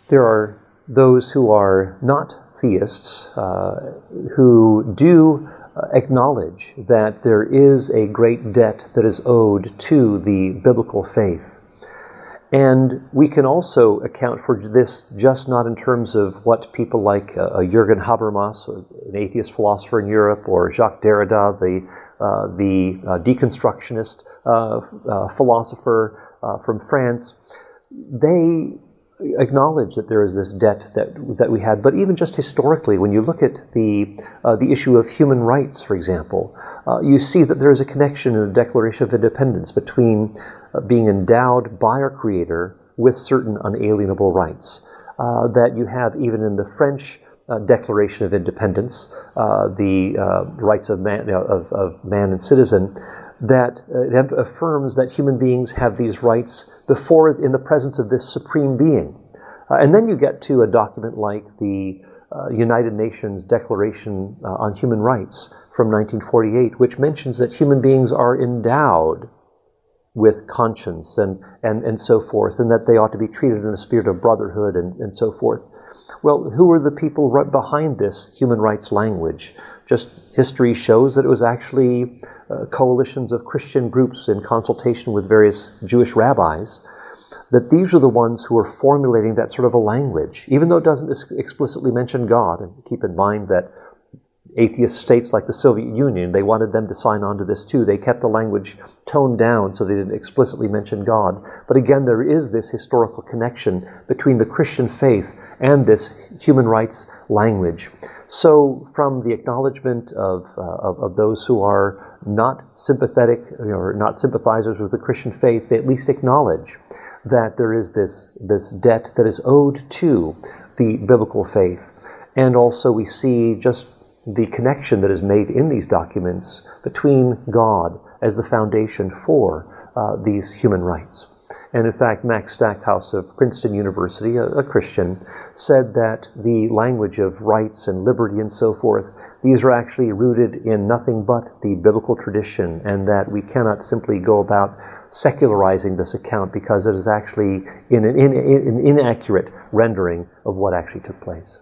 There are those who are not theists who do acknowledge that there is a great debt that is owed to the biblical faith. And we can also account for this just not in terms of what people like Jürgen Habermas, an atheist philosopher in Europe, or Jacques Derrida, the deconstructionist philosopher from France. They acknowledge that there is this debt that we had, but even just historically, when you look at the issue of human rights, for example, you see that there is a connection in the Declaration of Independence between being endowed by our Creator with certain unalienable rights that you have even in the French Declaration of Independence, the rights of man and citizen, that it affirms that human beings have these rights in the presence of this supreme being. And then you get to a document like the United Nations Declaration on Human Rights from 1948, which mentions that human beings are endowed with conscience and so forth, and that they ought to be treated in a spirit of brotherhood and so forth. Well, who are the people right behind this human rights language? Just history shows that it was actually coalitions of Christian groups in consultation with various Jewish rabbis, that these are the ones who are formulating that sort of a language, even though it doesn't explicitly mention God. And keep in mind that atheist states like the Soviet Union, they wanted them to sign on to this too. They kept the language toned down so they didn't explicitly mention God. But again, there is this historical connection between the Christian faith and this human rights language. So from the acknowledgement of those who are not sympathetic or not sympathizers with the Christian faith, they at least acknowledge that there is this debt that is owed to the biblical faith. And also we see just the connection that is made in these documents between God as the foundation for these human rights. And in fact, Max Stackhouse of Princeton University, a Christian, said that the language of rights and liberty and so forth, these are actually rooted in nothing but the biblical tradition, and that we cannot simply go about secularizing this account because it is actually an inaccurate rendering of what actually took place.